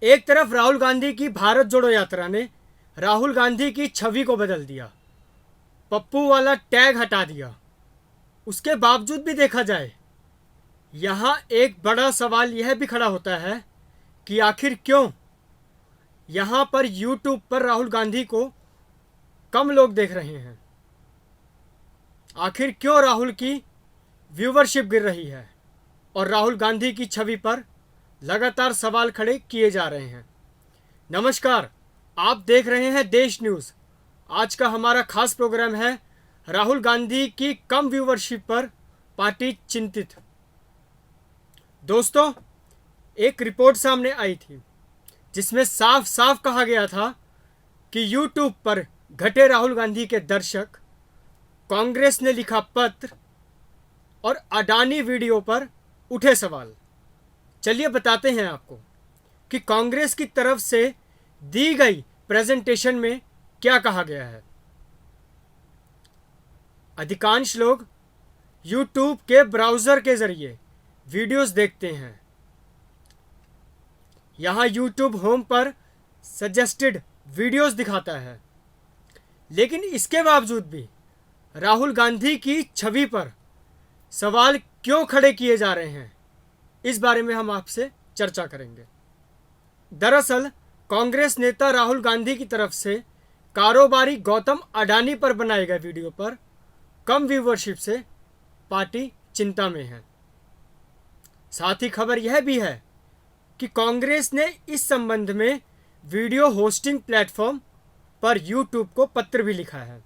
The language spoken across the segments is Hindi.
एक तरफ राहुल गांधी की भारत जोड़ो यात्रा ने राहुल गांधी की छवि को बदल दिया, पप्पू वाला टैग हटा दिया। उसके बावजूद भी देखा जाए, यहाँ एक बड़ा सवाल यह भी खड़ा होता है कि आखिर क्यों यहाँ पर यूट्यूब पर राहुल गांधी को कम लोग देख रहे हैं। आखिर क्यों राहुल की व्यूवरशिप गिर रही है और राहुल गांधी की छवि पर लगातार सवाल खड़े किए जा रहे हैं। नमस्कार, आप देख रहे हैं देश न्यूज़। आज का हमारा खास प्रोग्राम है राहुल गांधी की कम व्यूवरशिप पर पार्टी चिंतित। दोस्तों, एक रिपोर्ट सामने आई थी जिसमें साफ साफ कहा गया था कि यूट्यूब पर घटे राहुल गांधी के दर्शक, कांग्रेस ने लिखा पत्र और अडानी वीडियो पर उठे सवाल। चलिए बताते हैं आपको कि कांग्रेस की तरफ से दी गई प्रेजेंटेशन में क्या कहा गया है। अधिकांश लोग यूट्यूब के ब्राउज़र के ज़रिए वीडियोस देखते हैं। यहाँ यूट्यूब होम पर सजेस्टेड वीडियोस दिखाता है, लेकिन इसके बावजूद भी राहुल गांधी की छवि पर सवाल क्यों खड़े किए जा रहे हैं, इस बारे में हम आपसे चर्चा करेंगे। दरअसल कांग्रेस नेता राहुल गांधी की तरफ से कारोबारी गौतम अडानी पर बनाए गए वीडियो पर कम व्यूवरशिप से पार्टी चिंता में है। साथ ही खबर यह भी है कि कांग्रेस ने इस संबंध में वीडियो होस्टिंग प्लेटफॉर्म पर यूट्यूब को पत्र भी लिखा है।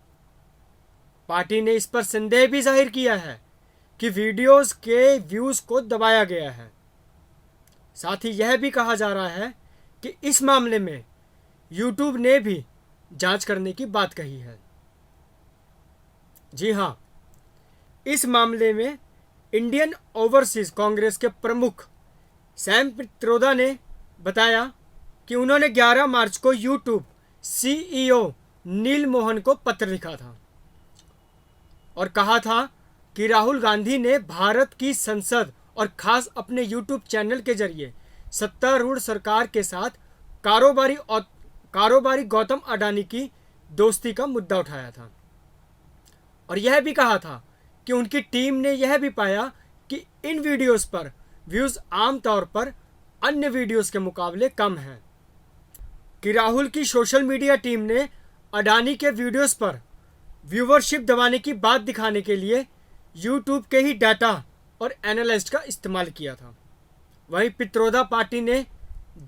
पार्टी ने इस पर संदेह भी जाहिर किया है कि वीडियोस के व्यूज को दबाया गया है। साथ ही यह भी कहा जा रहा है कि इस मामले में यूट्यूब ने भी जांच करने की बात कही है। जी हां, इस मामले में इंडियन ओवरसीज कांग्रेस के प्रमुख सैम पित्रोदा ने बताया कि उन्होंने 11 मार्च को यूट्यूब सीईओ नील मोहन को पत्र लिखा था और कहा था कि राहुल गांधी ने भारत की संसद और खास अपने यूट्यूब चैनल के जरिए सत्तारूढ़ सरकार के साथ कारोबारी गौतम अडानी की दोस्ती का मुद्दा उठाया था और यह भी कहा था कि उनकी टीम ने यह भी पाया कि इन वीडियोस पर व्यूज आमतौर पर अन्य वीडियोस के मुकाबले कम हैं। कि राहुल की सोशल मीडिया टीम ने अडानी के वीडियोस पर व्यूवरशिप दबाने की बात दिखाने के लिए यूट्यूब के ही डाटा और एनालिस्ट का इस्तेमाल किया था। वहीं पित्रोदा पार्टी ने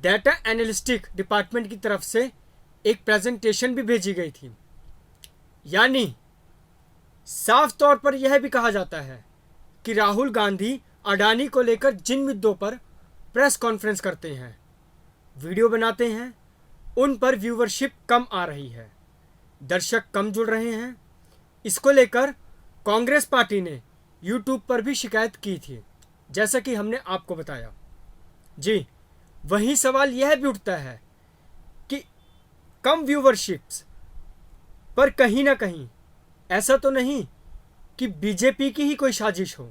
डाटा एनालिस्टिक डिपार्टमेंट की तरफ से एक प्रेजेंटेशन भी भेजी गई थी। यानी साफ तौर पर यह भी कहा जाता है कि राहुल गांधी अडानी को लेकर जिन मुद्दों पर प्रेस कॉन्फ्रेंस करते हैं, वीडियो बनाते हैं, उन पर व्यूवरशिप कम आ रही है, दर्शक कम जुड़ रहे हैं। इसको लेकर कांग्रेस पार्टी ने यूट्यूब पर भी शिकायत की थी, जैसा कि हमने आपको बताया। जी, वही सवाल यह भी उठता है कि कम व्यूवरशिप्स पर कहीं ना कहीं ऐसा तो नहीं कि बीजेपी की ही कोई साजिश हो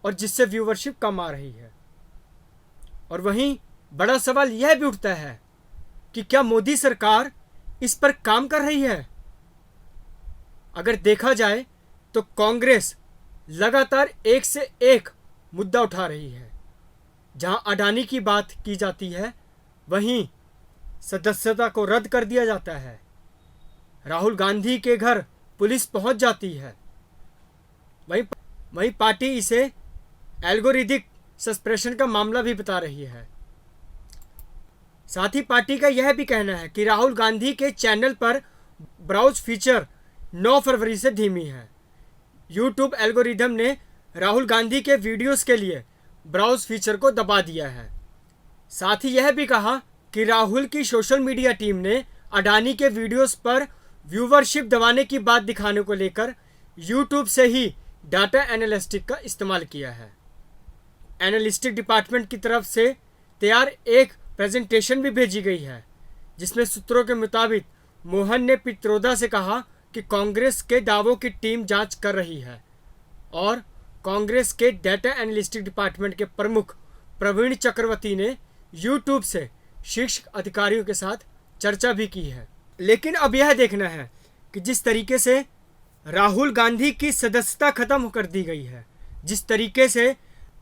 और जिससे व्यूवरशिप कम आ रही है। और वहीं बड़ा सवाल यह भी उठता है कि क्या मोदी सरकार इस पर काम कर रही है। अगर देखा जाए तो कांग्रेस लगातार एक से एक मुद्दा उठा रही है। जहां अडानी की बात की जाती है, वहीं सदस्यता को रद्द कर दिया जाता है। राहुल गांधी के घर पुलिस पहुंच जाती है। वहीं पार्टी इसे एल्गोरिथमिक सस्पेंशन का मामला भी बता रही है। साथ ही पार्टी का यह भी कहना है कि राहुल गांधी के चैनल पर ब्राउज फीचर 9 फरवरी से धीमी है। यूट्यूब एल्गोरिथम ने राहुल गांधी के वीडियोस के लिए ब्राउज फीचर को दबा दिया है। साथ ही यह भी कहा कि राहुल की सोशल मीडिया टीम ने अडानी के वीडियोस पर व्यूवरशिप दबाने की बात दिखाने को लेकर यूट्यूब से ही डाटा एनालिस्टिक का इस्तेमाल किया है। एनालिस्टिक डिपार्टमेंट की तरफ से तैयार एक प्रेजेंटेशन भी भेजी गई है, जिसमें सूत्रों के मुताबिक मोहन ने पित्रोदा से कहा कि कांग्रेस के दावों की टीम जांच कर रही है और कांग्रेस के डाटा एनालिस्टिक डिपार्टमेंट के प्रमुख प्रवीण चक्रवर्ती ने यूट्यूब से शीर्ष अधिकारियों के साथ चर्चा भी की है। लेकिन अब यह देखना है कि जिस तरीके से राहुल गांधी की सदस्यता खत्म कर दी गई है, जिस तरीके से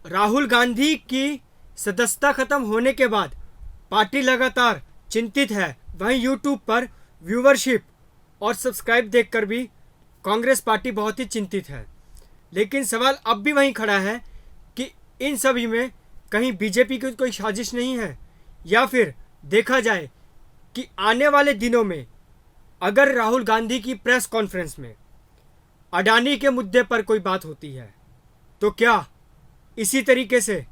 राहुल गांधी की सदस्यता खत्म होने के बाद पार्टी लगातार चिंतित है, वहीं यूट्यूब पर व्यूवरशिप और सब्सक्राइब देखकर भी कांग्रेस पार्टी बहुत ही चिंतित है। लेकिन सवाल अब भी वहीं खड़ा है कि इन सभी में कहीं बीजेपी की कोई साजिश नहीं है, या फिर देखा जाए कि आने वाले दिनों में अगर राहुल गांधी की प्रेस कॉन्फ्रेंस में अडानी के मुद्दे पर कोई बात होती है तो क्या इसी तरीके से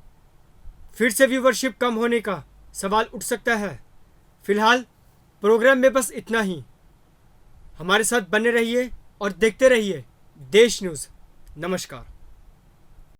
फिर से व्यूवरशिप कम होने का सवाल उठ सकता है। फिलहाल प्रोग्राम में बस इतना ही। हमारे साथ बने रहिए और देखते रहिए देश न्यूज़। नमस्कार।